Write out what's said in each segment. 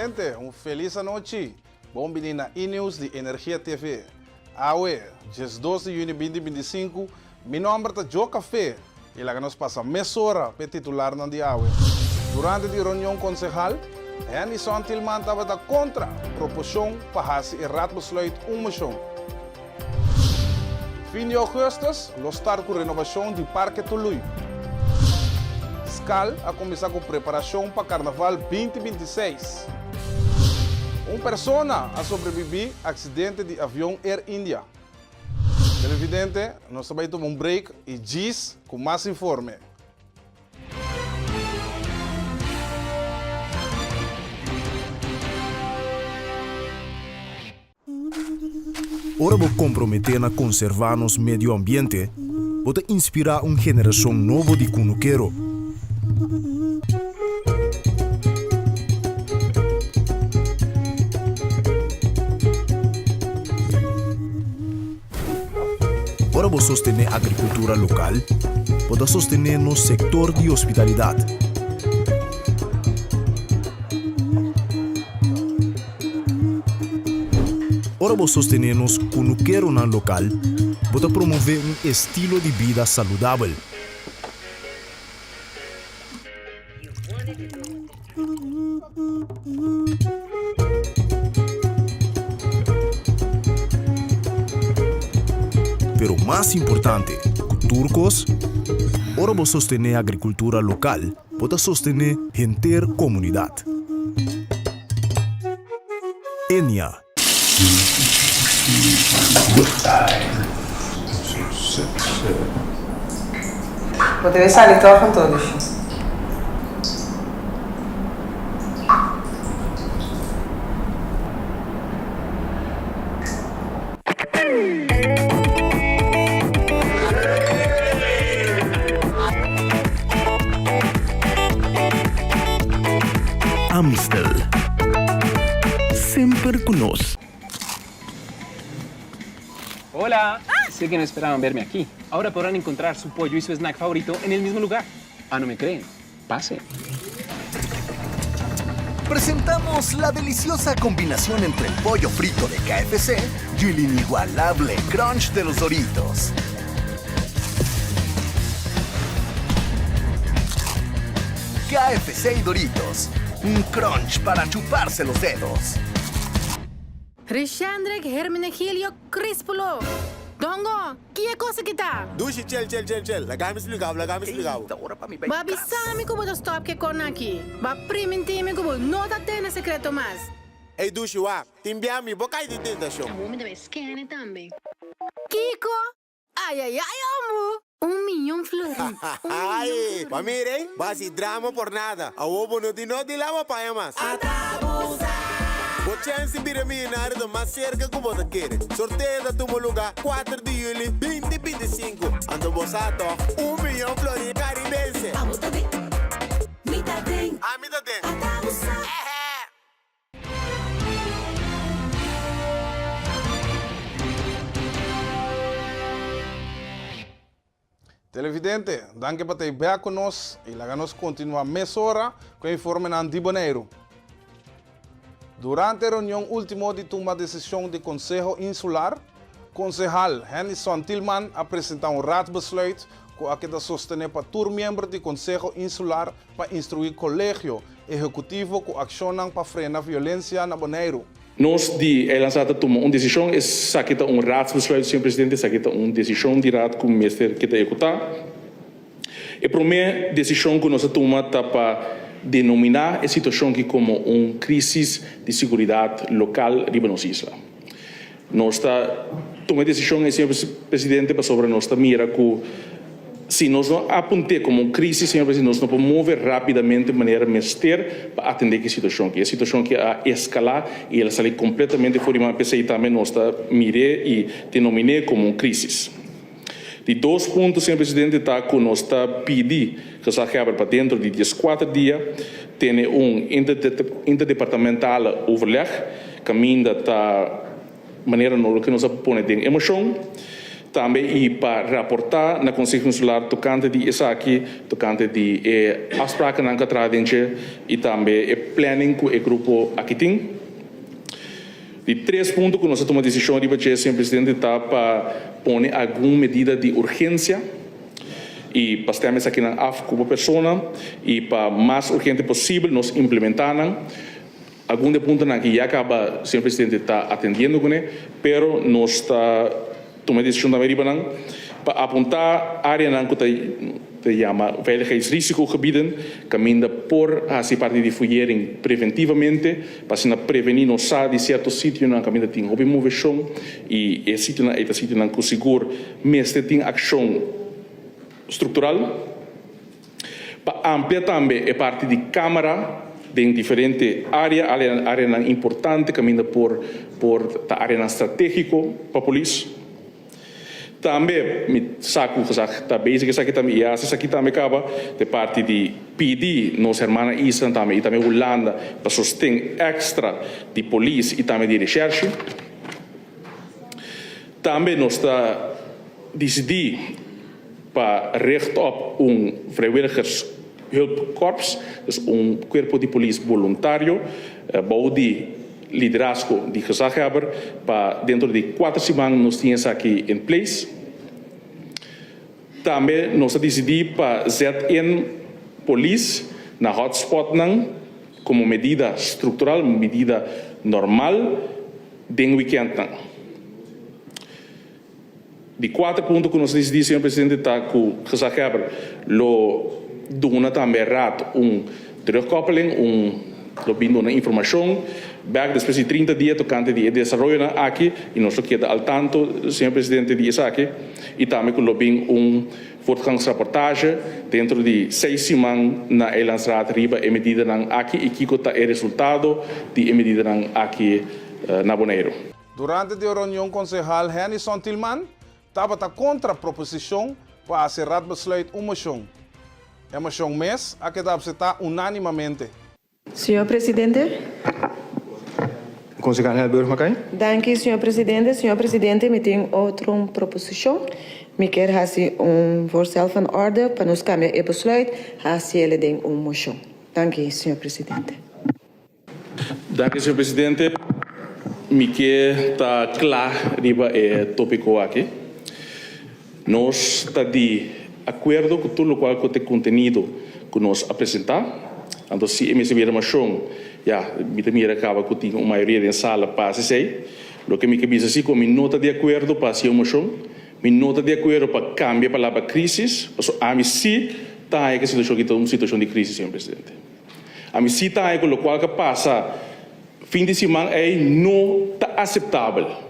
Televidente, feliz noite. Bom dia na E-News de Energia TV. Aue, dia 12 de junho de 2025, meu nome é Joe Café e lá nos passa meia hora para titular na dia Aue. Durante a reunião concejal, Henderson Tilman estava contra a proposição para fazer o raadbesluit moção. Fim de agosto, start com a renovação do Parque Tului. Scal a começar com a preparação para o Carnaval 2026. Uma pessoa a sobreviver ao acidente de avião Air India. Televidente, nós vamos tomar break e diz com mais informe. Ora vou comprometer a conservar nosso meio ambiente, vou inspirar uma geração nova de cunuqueiro. Ora vou sostener a agricultura local, vou sostener no setor de hospitalidade. Ora vou sostener nos cunuqueiro na local, vou promover um estilo de vida saudável. Pero mais importante, turcos, ora vou sostener a agricultura local, vou sostener a inteira comunidade. Enya. Potevi salire con todos. Amstel. Sempre conosco. Hola, sé que no esperaban verme aquí. Ahora podrán encontrar su pollo y su snack favorito en el mismo lugar. Ah, ¿no me creen? Pase. Presentamos la deliciosa combinación entre el pollo frito de KFC y el inigualable crunch de los Doritos. KFC y Doritos, un crunch para chuparse los dedos. Rishandrek Hermenegilio Crispulo. Dongo, que cosa kita? Dushi, chill. Lagami sligaw. Babi sami ko ba stop ke konaki? Ba primentime ko ba nota tena secreto mas. Hey, Dushi, wa. Timbiami, bokay di tentasyon. Amo me deve scanne tambe. Kiko? Ay, amo. 1 milhão florin. Ay, pamire, basi drama por nada. Awobo no di lama pa yamas. Vou chance de minar do mais cerca que você quer. Sorteio da tua lugar 4 de julho 2025. Ando bosato 1 milhão florin caribense. Mita tem. Televidente, danke por ter bem conosco e lá nos continua meia hora com o informe na Antiboneiro. Durante a reunião última de tomar decisão do Conselho Insular, concejal Henderson Tilman apresentou um raadbesluit com a que sostener para todos os membros do Conselho Insular para instruir o colégio executivo que accionam para frear a violência na Bonaire. Nós de lançada tomou uma decisão, essa aqui um raadbesluit, senhor presidente, essa aqui uma decisão de raad com o ministério que está executar. E a primeira decisão que nós tomamos para denominar a situação aqui como uma crise de segurança local riba nossa isla. Nós tomamos a decisão, senhor presidente, para sobre nossa mira que se nós não apontamos como uma crise, senhor presidente, nós não podemos mover rapidamente de maneira mestre para atender a situação aqui. A situação que a escalar e ela sai completamente fora de uma PCI também nós mire e denominei como uma crise. De 2 pontos, senhor presidente, está que nós pedindo que se abre para dentro de 14 dias, tem interdepartamental overleg, caminho da maneira que nós põe em emoção, também e para raportar na Conselho Consular tocante de isso aqui, tocante de afspraken na Catradinche e também planning com o grupo aqui tem. De 3 pontos que nós tomamos a decisão de bater, Sr. Presidente, está para pôr alguma medida de urgência e para estarmos aqui na AF como pessoa e para mais urgente possível nós implementar algum ponto que já acaba, Sr. Presidente, está atendendo com ele, pero nós está tomando a decisão também para apontar a área que se chama veiligheidsrisicogebieden, caminda por a parte de fugirem preventivamente, para se prevenir não sair de certo sítio, não caminda tem hobby moveção e esse sítio é sítio não conseguir, mas tem ação estrutural, para ampliar também a parte de câmara em diferentes áreas, área importante, caminda por a área estratégica para a polícia. Também me saco que está basic isso aqui também isso aqui também acaba de parte de PD nossa irmã Island também e também Holanda para susten extra de polícia e também de recherche. Também nós está decidir para rechtop vrijwilligershulpkorps, dus corpo de polícia voluntário, bouw de liderazgo de gezaghebber, para dentro de 4 semanas nós tínhamos aqui em place. Também nós decidimos para ZN polícia na hotspot como medida estrutural, medida normal, den weekend. De 4 pontos que nós decidimos, Sr. Presidente, está com o gezaghebber, lo dona também rato terugkoppeling, lo bindo na informação, back depois de 30 dias tocante de desenvolvimento aqui, e nós queda al tanto, Sr. Presidente, disso aqui, e também com lo bindo voortgangsrapportage dentro de 6 semanas na Eilandsraad riba e medida aqui, e que está o resultado de medida aqui na Bonaire. Durante a reunião concejal, Henderson Tillman estava contra a proposição para a Serrat besluit uma moção. É uma moção mês, a que deve estar unanimamente. Senhor Presidente. Concejal Helburg Macai. Dank u, senhor Presidente. Senhor Presidente, me tem outra proposição. Me quer fazer voorstel van orde para nos cambiar o besluit. Assim ele tem moção. Dank u, senhor Presidente. Dank u, senhor Presidente. Me quer estar claro riba é tópico aqui. Nós está de acordo com tudo o qual tem contenido que nós apresentar. Então, se me receber uma moção, me também acaba que tem uma maioria da sala para se o que me diz assim, como nota de acordo para ser uma moção, me nota de acordo para cambiar a palavra crise, a mim sim está aí que uma situação de crise, senhor Presidente. A mim sim está aí com o qual que passa fim de semana não está aceitável.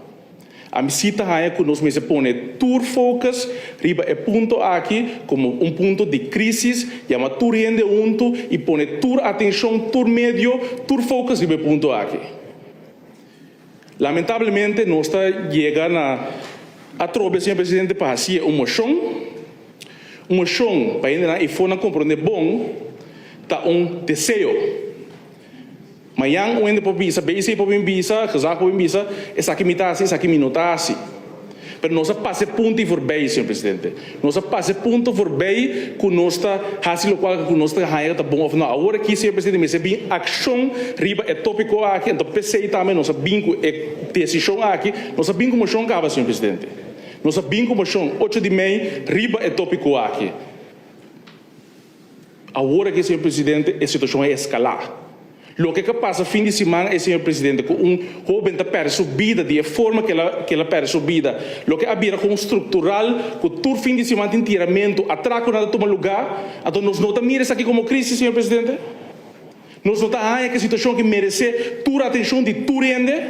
A visita é que nós se põe tour focus riba é ponto aqui como ponto de crise chama tour rende unto e põe tour atenção tour médio tour focus riba ponto aqui. Lamentavelmente nós está chegando a trobe, senhor Presidente, para fazer uma moção para ainda e for compreender bom tá desejo. Mas yang ainda por bisa, base por bisa, gezag por bisa, essa aqui mitase, essa aqui minutase. Pero nós passe ponto voorbij, senhor Presidente. Nós passe ponto voorbij que nós está fazendo o qual que nós está ganhando tá bom ou não. Agora aqui, senhor Presidente, mas é bem ação riba é tópico aqui, então pensei também nós bem com decisão aqui, nós bem com moção acaba, senhor Presidente. Nós bem com moção 8 de maio riba é tópico aqui. Agora aqui, senhor Presidente, a situação é escalar. O que passa fim de semana é, senhor Presidente, que jovem perde sua vida de forma que ela perde sua vida. O que havia como estrutural, que todo fim de semana tem tiramento, atraco nada toma lugar. Então, nós não estamos aqui como crise, senhor Presidente. Nós não estamos aqui a situação que merece toda a atenção de todo rende.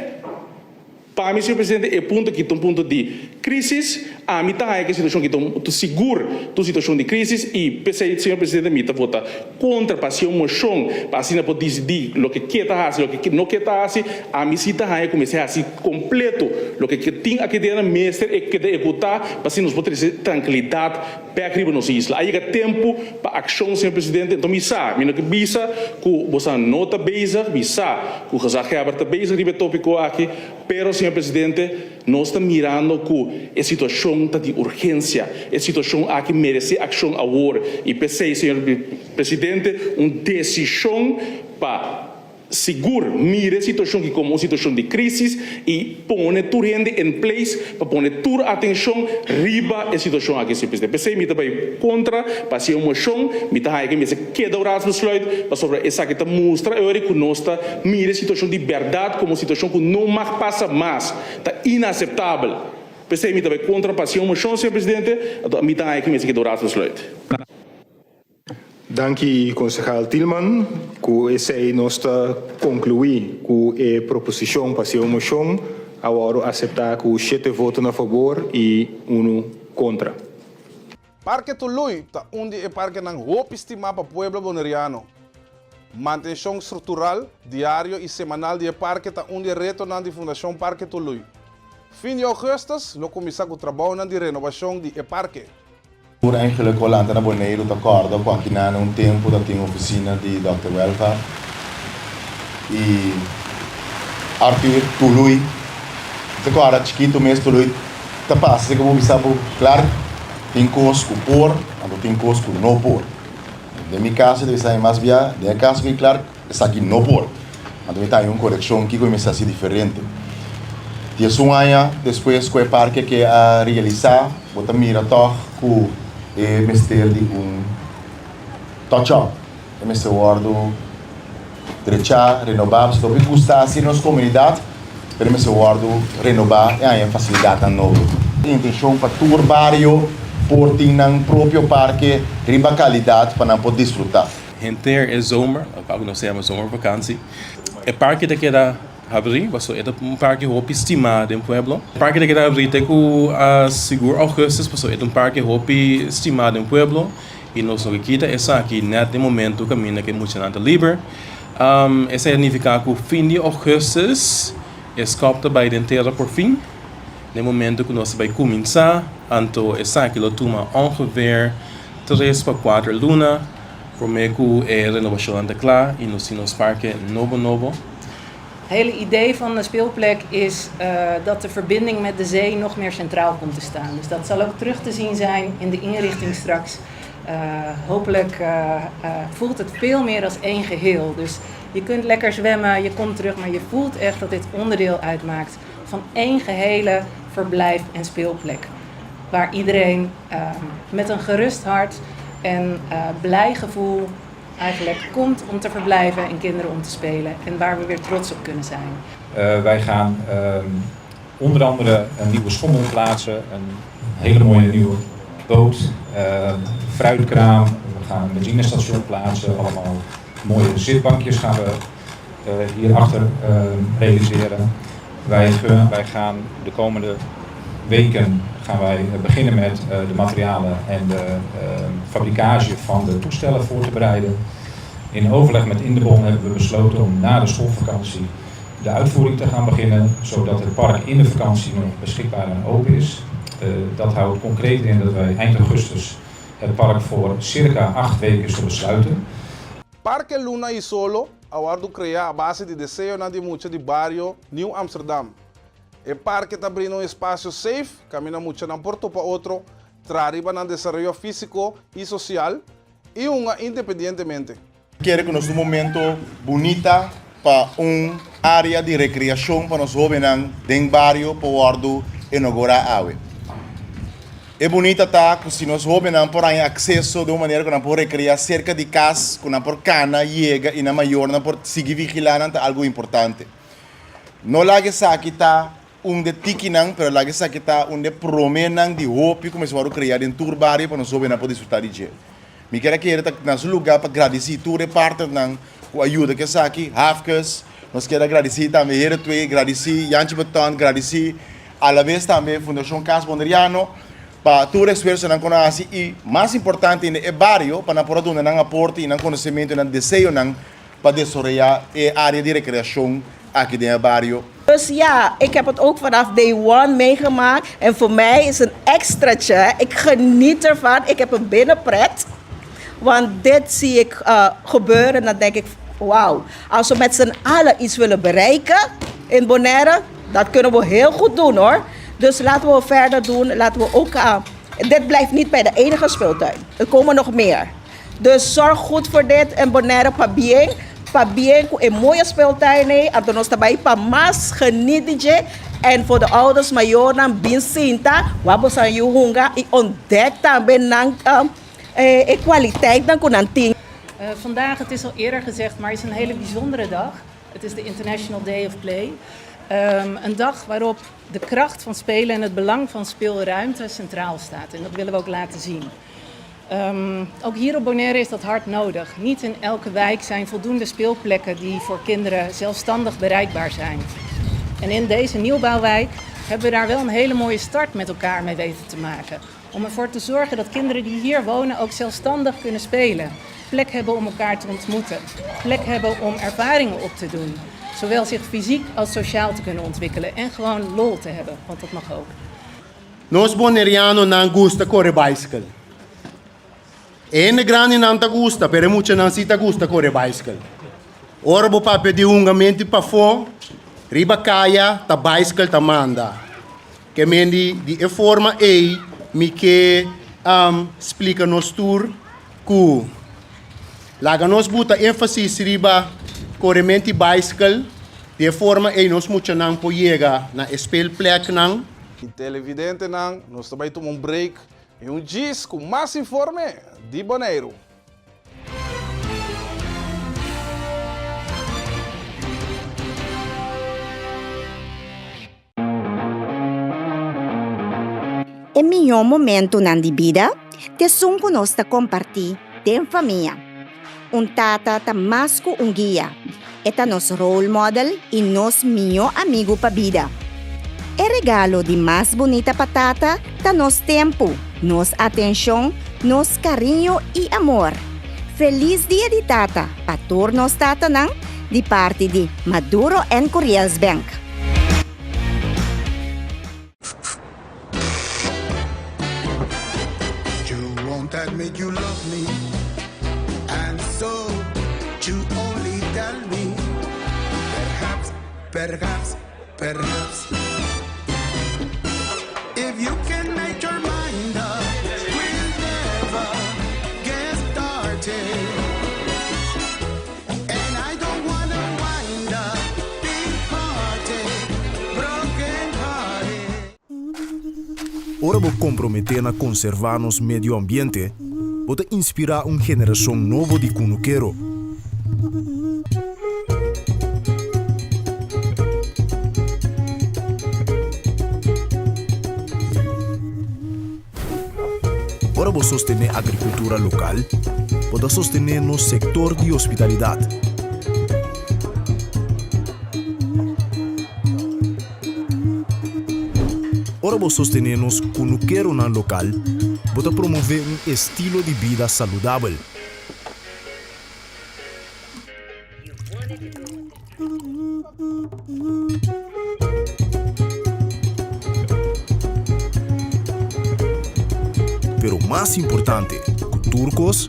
Para mim, senhor Presidente, é ponto que tem um ponto de crise. A mim está aqui a situação que tem seguro a situação de crise e pensei, senhor Presidente, me está votando contra para ser uma moção para assim poder decidir o que quer fazer, o que não quer fazer. A mim está aqui comecei a ser completo o que tem aqui dentro mestre é que de executar para assim nós poder ter tranquilidade para aqui na nossa isla. Aí é tempo para ação, senhor Presidente. Então me sabe, me não bisa que você não está bezig, me sabe que o gezaghebber está bezig, ribe tópico aqui, pero senhor Presidente, nós estamos mirando que a situação está de urgência, a situação que merece ação agora. E pensei, senhor presidente, uma decisão para seguro mire a situação que como uma situação de crise e põe tudo em place para pôr toda a atenção riba a situação aqui. Pensei, me também contra, para ser uma moção, me está aí que me se queda o rato besluit, para sobre essa que está mostra, eu acho que nós está mire a situação de verdade como uma situação que não mais passa mais, está inaceitável. Pensei, me também contra, para ser uma moção, senhor presidente, me está aí que me se queda o rato besluit. Dank concejal Tilman, que esse nós concluí que a proposição para ser uma moção, agora aceitar que 7 votos a favor e 1 contra. Parque Tului está onde é parque não roupa estimado para o povo boneriano. Manutenção estrutural, diário e semanal de parque está onde é retornando de Fundação Parque Tului. Fim de agosto, lo começar com o trabalho de renovação de parque. Por eigenlijk wel aan de Bonaire de acordo com que na tempo da tinha oficina de Dr. Welfare e Arthur Tului de agora chiquito mesmo Tului tá passa que vou saber claro tem coisas com por ando tem coisas com não por de minha casa deve ser mais via de caso que claro essa aqui não por ando tem uma correção que começa a ser diferente e um ano depois com o parque que a realizar bota mira toch com e mestre de touch-up, e mestre guardo direita, renovar, se dove custa assim nas comunidades, para mestre guardo renovar e aí facilidade a novo. Intenção para todo o bairro, por ter um próprio parque, riba qualidade para não poder desfrutar. Hinter é zomer, algo não chama zomervakantie. O parque daqui era abrir, was é parque roupa estimado em Pueblo. O parque daqui era abrir até com a seguro augustus, passou é parque roupa estimado em Pueblo. E nós não quita essa aqui neste momento caminha que é muito nada livre. Essa significa que o fim de augustus escapta by den terra por fim. No momento que nós vai começar, então essa aqui lo toma ongeveer 3 para 4 luna. Por meio que é renovação da claro e nos parque novo. Het hele idee van de speelplek is dat de verbinding met de zee nog meer centraal komt te staan. Dus dat zal ook terug te zien zijn in de inrichting straks. Hopelijk voelt het veel meer als één geheel. Dus je kunt lekker zwemmen, je komt terug, maar je voelt echt dat dit onderdeel uitmaakt van één gehele verblijf- en speelplek. Waar iedereen met een gerust hart en blij gevoel eigenlijk komt om te verblijven en kinderen om te spelen en waar we weer trots op kunnen zijn. Wij gaan onder andere een nieuwe schommel plaatsen, een hele mooie nieuwe boot, fruitkraam, we gaan een benzinestation plaatsen, allemaal mooie zitbankjes gaan we hierachter realiseren. Wij gaan de komende weken beginnen met de materialen en de fabricage van de toestellen voor te bereiden. In overleg met Indebon hebben we besloten om na de schoolvakantie de uitvoering te gaan beginnen, zodat het park in de vakantie nog beschikbaar en open is. Dat houdt concreet in dat wij eind augustus het park voor circa 8 weken zullen sluiten. Parque Luna e Solo, aguardo criar a base de desejo na de mucha de barrio New Amsterdam. O parque está abrindo um espaço safe, caminha muito de um porto para outro, trariba no desenvolvimento físico e social e uma independentemente. Quero que nós um momento bonita para área de recreação para os jovens dentro barrio para o inaugurar a É bonita tá que se nós jovens podem acesso de uma maneira que não pode recrear cerca de casa, que não pode cana chega e na maior não pode seguir vigilando algo importante. Não lá que aqui tá de tikinang, pero lagi sa kita de promenang de hopi como se vai criar em tour barrio para nós jovens poder desfrutar de dia. Me quero que ele nas lugar para agradecer toda parte nang com ajuda que sa aqui, Hafkas, nós quero agradecer também ele tu agradecer Janchi Beton, agradecer a la vez também Fundação Cas Boneriano para todo esforço nang conhece e mais importante no barrio para poder dar nang aporte e nang conhecimento nang desejo nang para desenvolver a área de recreação aqui dentro do barrio. Dus ja, ik heb het ook vanaf day one meegemaakt. En voor mij is het een extraatje. Ik geniet ervan. Ik heb een binnenpret. Want dit zie ik gebeuren. En dan denk ik, wauw. Als we met z'n allen iets willen bereiken in Bonaire, dat kunnen we heel goed doen hoor. Dus laten we verder doen. Laten we ook... dit blijft niet bij de enige speeltuin. Er komen nog meer. Dus zorg goed voor dit. En Bonaire Pabien. Pabien, een mooie speeltuin. En ons daarbij Pamas, geniet je. En voor de ouders, majoren, binsinta. Wabos aan je honger. Ik ontdek dan ben kwaliteit dan kunnen ting. Vandaag, het is al eerder gezegd, maar het is een hele bijzondere dag. Het is de International Day of Play. Een dag waarop de kracht van spelen en het belang van speelruimte centraal staat. En dat willen we ook laten zien. Ook hier op Bonaire is dat hard nodig. Niet in elke wijk zijn voldoende speelplekken die voor kinderen zelfstandig bereikbaar zijn. En in deze nieuwbouwwijk hebben we daar wel een hele mooie start met elkaar mee weten te maken. Om ervoor te zorgen dat kinderen die hier wonen ook zelfstandig kunnen spelen. Plek hebben om elkaar te ontmoeten. Plek hebben om ervaringen op te doen. Zowel zich fysiek als sociaal te kunnen ontwikkelen. En gewoon lol te hebben, want dat mag ook. Nos boneriano nan gusta corre bicycle. Ene grande nan ta gusta, pero mucho nan si ta gusta corre bicycle. Orbo pape di ungamenti pa fo, riba kaya ta bicycle ta manda. Que mendi di e forma mi que explica nos tour ku laga nos buta énfasis riba corrementi bicycle de forma nos mucha nang po llega na speelplek nang. Televidente nang, nós também tomamos break e gis com mais informe de Bonaire. É melhor momento na vida, te som conosco compartilhar tem família. Tata ta mais que guia. É nosso role model e nosso melhor amigo para vida. É regalo de mais bonita patata ta nosso tempo, nossa atenção, nosso carinho e amor. Feliz dia de tata, para todos nós tata nang, de parte de Maduro and Corias Bank. That make you love me, and so you only tell me, perhaps, if you can make your mind up, we'll never get started, and I don't wanna wind up big hearted, broken hearted. Ora vou comprometer na conservar nos medio ambiente, pode inspirar geração nova de cunuquero. Ora vou sostener a agricultura local, pode sostener no sector de hospitalidade. Ora vou sostener nos cunuquero na local, pode promover estilo de vida saudável. Pero mais importante, turcos,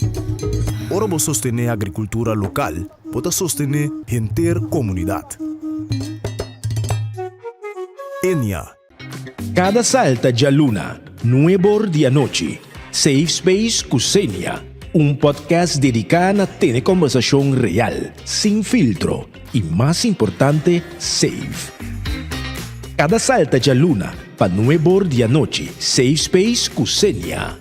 ora vou sostener a agricultura local, pode sostener a comunidade. Enya. Cada salta de luna, nuevo de noche, Safe Space Kusenia, podcast dedicado a tener conversación real, sin filtro y más importante, safe. Cada salta de luna, para nuevo de noche, Safe Space Kusenia.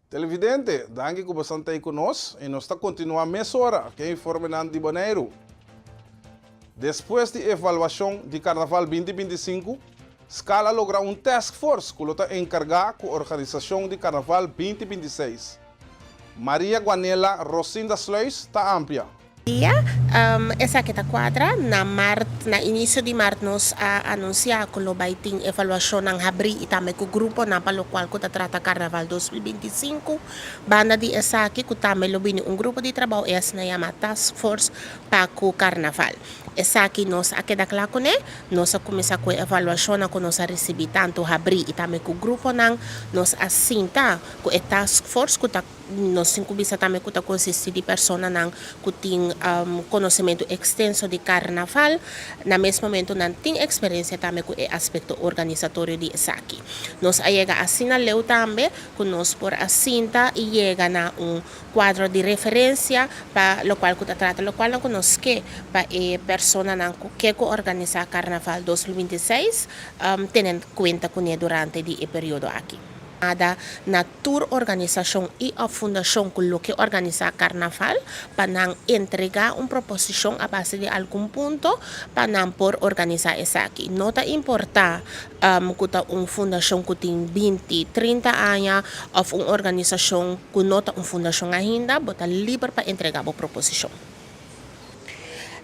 Televidente, danke por estar aí conosco e nós está continuando a hora que informe de Bonaire. Depois da evaluação de Carnaval 2025, Scala logra task force que está encarregada com a organização de Carnaval 2026. Maria Guanela Rosinda Sluis está amplia. Essa que está quadra, na início de março, nós anunciamos que vai ter evaluação na abrir e também com o grupo na pelo qual que trata Carnaval 2025. Banda de essa aqui que também um grupo de trabalho essa na chama Task Force para o Carnaval. Essa aqui nós a queda claro com ele, nós começa com a avaliação que nós recebemos tanto abrir e também com o grupo nós assinta com a task force que nós incubisa também que consiste de pessoas que tem conhecimento extenso de carnaval, na mesmo momento não tem experiência também com o aspecto organizatório de essa aqui. Nós chega assina leu também que nós por assinta e chega na quadro de referência para o qual que trata o qual que nós que para persona que organiza Carnaval 2026 tendo conta com ele durante o período aqui. Na tour organização e a fundação que organiza Carnaval para entregar uma proposição a base de algum ponto para por organizar essa aqui. Nota importante que uma fundação que tem 20, 30 anos ou uma organização que nota uma fundação ainda, bota livre para entregar a proposição.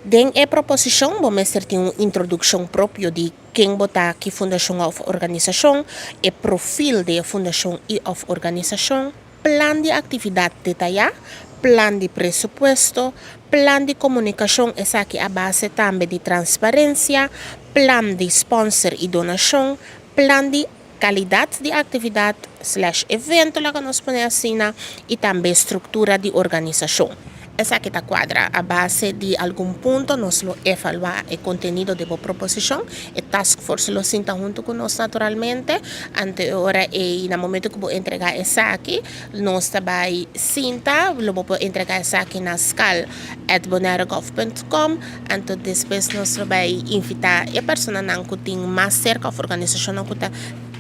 Den a proposição, vamos ter uma introdução própria de quem botar que fundação ou organização, o perfil da fundação e ou organização, plano de atividade detalhado, plano de presupuesto, plano de comunicação, essa aqui a base também de transparência, plano de sponsor e donação, plano de qualidade de atividade / evento lá que nós podemos assinar e também estrutura de organização. Essa aqui está quadra a base de algum ponto nós lo evaluar o conteúdo da proposição e task force lo sinta junto com nós naturalmente ante hora e no momento que vou entregar essa aqui nós também sinta lo vou entregar essa aqui na scal@bonairogov.com então depois nós vai invitar a pessoa que tem mais cerca a organização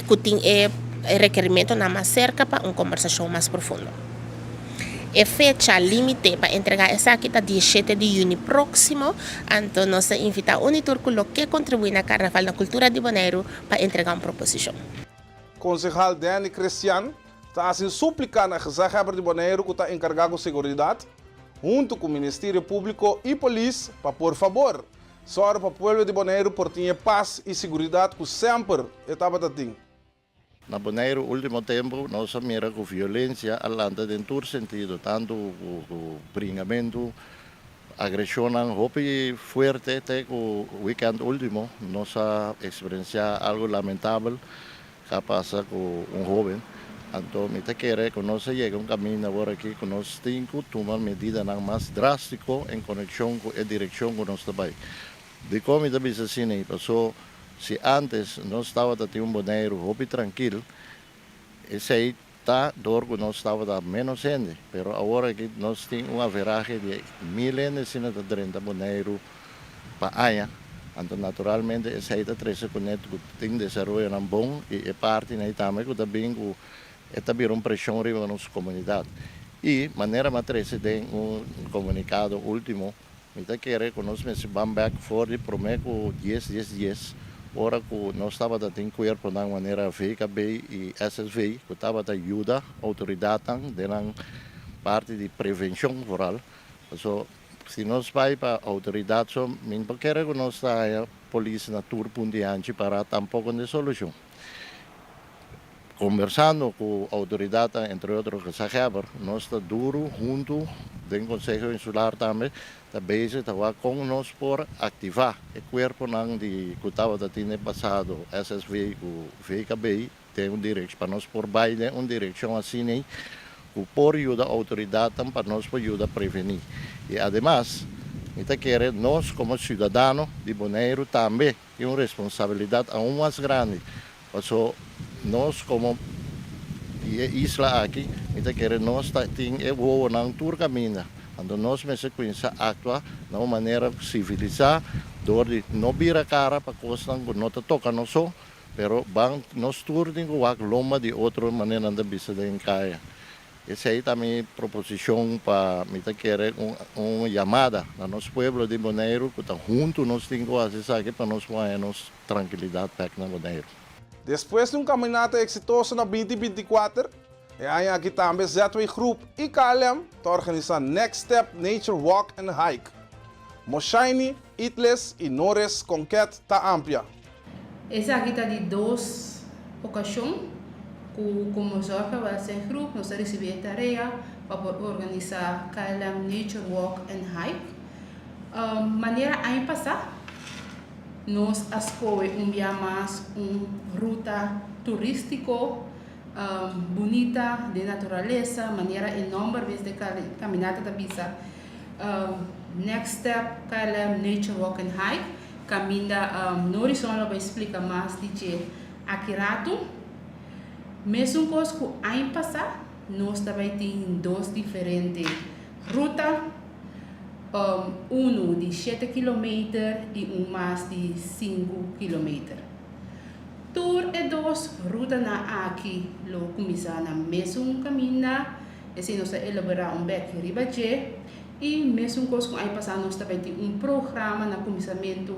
que tem requerimento na mais cerca para uma conversação mais profunda. A fecha limite para entregar essa aqui está 17 de junho próximo, então nós invitamos o Unitur que contribui na Carnaval na cultura de Bonaire para entregar uma proposição. Concejal Danny Cristian está assim suplicando a Gezaghebber de Bonaire que está encarregado de segurança, junto com o Ministério Público e Polícia, para por favor, sorra para o povo de Bonaire por ter paz e segurança que sempre estava tendo. Na Bonaire, último tempo, nós miramos com violência alanta em todo sentido, tanto o bringamento, agressão, roupa forte, até o weekend último, nós experienciamos algo lamentável que passa com jovem. Então, me quer que nós chegamos caminho agora aqui, que nós temos que tomar medidas mais drásticas em conexão com a direção que nós trabalhamos. De como eu disse assim, passou. Se antes nós estávamos tendo um Bonaire roupa tranquilo, esse aí está dor que nós estávamos menos gente, mas agora que nós temos uma veragem de 1.130 Bonaire para año, então naturalmente esse aí está três com neto que tem desenvolvimento bom e é parte aí também que também está virando pressão na nossa comunidade. E maneira matriz tem um comunicado último, me quer que nós vamos back for de prometo 10. Ora que nós estávamos tendo corpo de maneira VKB e SSV, que estava a ajudar a autoridade na parte de prevenção rural. So, se nós vamos para a autoridade, não quer que nós a polícia na turpo diante para tampouco de solução. Conversando com a autoridade, entre outros, que Gezaghebber, nós está duro junto do Conselho Insular também, também estava com nós por ativar o corpo que estava no passado, SSV e VKB, tem direção para nós por baile, uma direção assim, que por ajudar a autoridade para nós por ajudar a prevenir. E, además, nós como cidadãos de Bonaire também temos uma responsabilidade aún mais grande. Nós como isla aqui, nós temos um tour caminho. Então nós me sequência atua de uma maneira civilizada, onde não vira cara para coisas que não toca nós só, mas nós turnos com loma de outra maneira de bisa de encaia. Essa aí também proposição para me querer uma chamada no nosso povo de Bonaire, que está junto nós temos que fazer aqui para nós termos tranquilidade para na Bonaire. Depois de caminhada exitosa na 2024, aqui também ZW Group e KLM te organizar Next Step Nature Walk and Hike. Moshiny, Itles e Norris Conquet tá amplia. Essa aqui está de 2 ocasiões, como zorga ser grupo, nós recebemos a tarefa para organizar KLM Nature Walk and Hike. Maneira aí passar, nós escolhemos um dia mais ruta turístico, bonita, de natureza, maneira enorme vez de caminhada da bisa. Next step, kaya nature walk and hike, caminha no horizonte vai explicar mais de aqui mesmo coisa que aí passar, nós também tem dois diferentes rutas. Um de 7 km e mais de 5 km. Tour e dois rutas na aqui, lo começar na mesmo caminho, assim nós elaborar back ribaje e mesmo coisa que aí passar nós também tem programa na começamento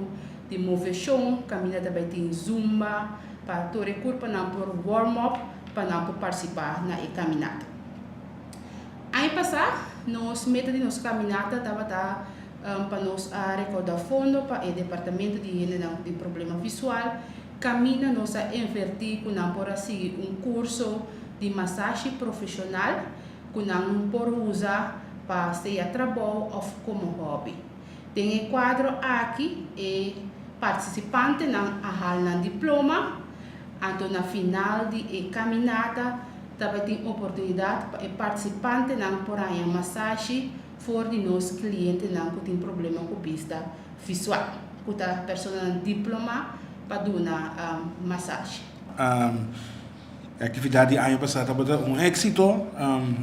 de movição, caminho também tem zumba para todo corpo na por warm up para não participar na caminhada. Aí passar nós meta de nossa caminhada estava para nós recordar fundo para o departamento de higiene de problema visual caminha nós invertir com não por assim curso de massagem profissional com não por usar para ser a trabalho ou como hobby. Tem quadro aqui e participante não a diploma, então na final de caminhada também tem oportunidade para participante não por aí massagem for de nossos clientes não que tem problema com vista visual, que a pessoa diploma para dar massagem. A atividade ano passado foi êxito.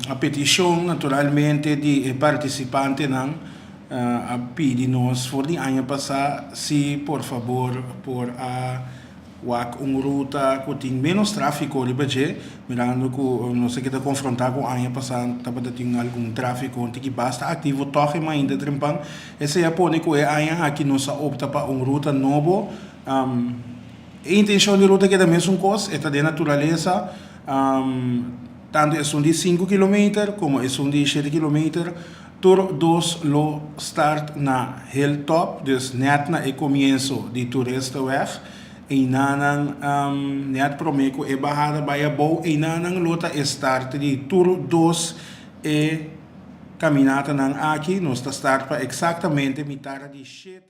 A petição naturalmente de participante não a pedir nós for de ano passado se por favor por ruta que tem menos tráfego de budget, mirando que não sei que confrontar com o ano passado, talvez tem algum tráfego que basta ativo, toque mais ainda trempang. Esse é por que é ano aqui nós opta para ruta nova. A intenção de ruta que é a mesma coisa, é de natureza, tanto é de 5 km como é de 7 km. Tur dos lo start na hilltop, dus net na e comienzo de toeristenweg. E nanang net promeco e bajada by a bow e nanang lota e start de tur dos e caminata nang aqui, nós start para exatamente mitad de 7.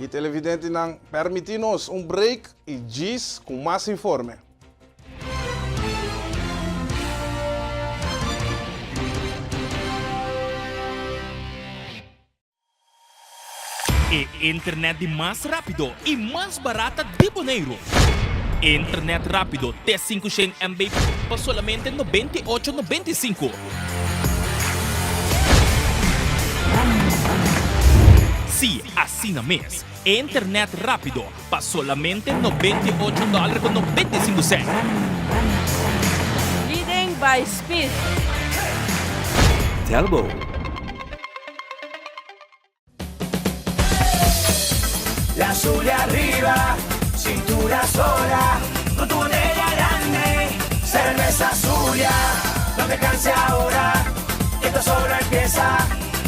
E televidente não permitimos break e diz com mais informe. E internet de mais rápido e mais barata de Bonaire. Internet rápido T500 MB por solamente 98,95. Sim, assim na mês. Internet rápido por solamente $98,95. Leading by speed. Telbo. La suya arriba, cintura sola, con tu botella grande, cerveza suya, no te canses ahora, que esto solo empieza,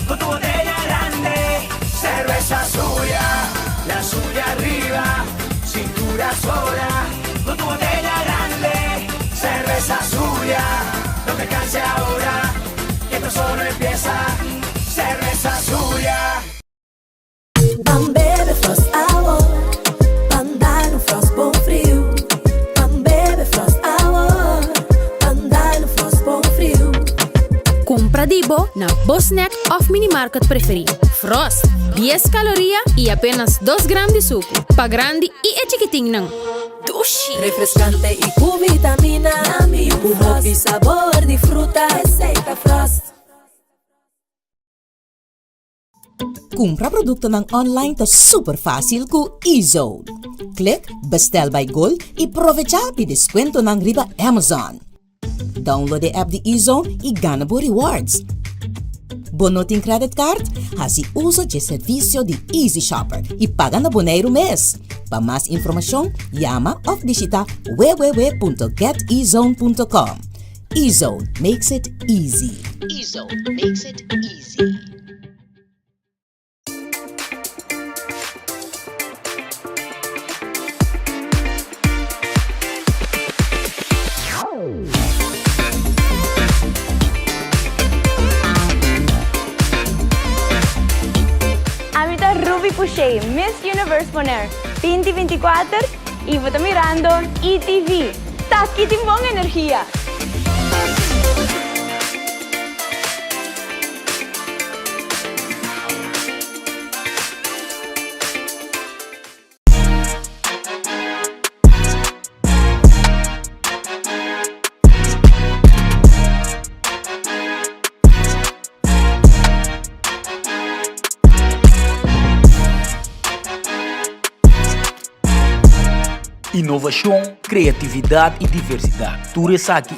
con tu botella grande, cerveza suya, la suya arriba, cintura sola, con tu botella grande, cerveza suya, no te canses ahora, que esto solo empieza, cerveza suya. Pan bebe Frost Hour, pan dar no Frost bom frio. Pan bebe Frost Hour, pan dar no Frost bom frio. Compra Dibo na Bosnack of Minimarket preferido. Frost, 10 calorias e apenas 2 gramos de suco. Pa grande e é chiquitinho não. Dushi. Refrescante e com vitamina. Com hobby e sabor de fruta. Receita Frost. Compra produto ng online to super fácil ku eZone. Click, bestel by Gold e aprovecha pi descuento ng riba Amazon. Download the app de eZone e gana po rewards. Bonoting credit card, hasi uso de servicio de Easy Shopper e paga na Bonaire mês. Pa mas informasyon, llama o visita www.getezone.com. eZone makes it easy. eZone makes it easy. Novi Puxei Miss Universe Poner 2024 y vota mirando ETV. Taki timbong energía. Inovação, criatividade e diversidade. Tudo isso aqui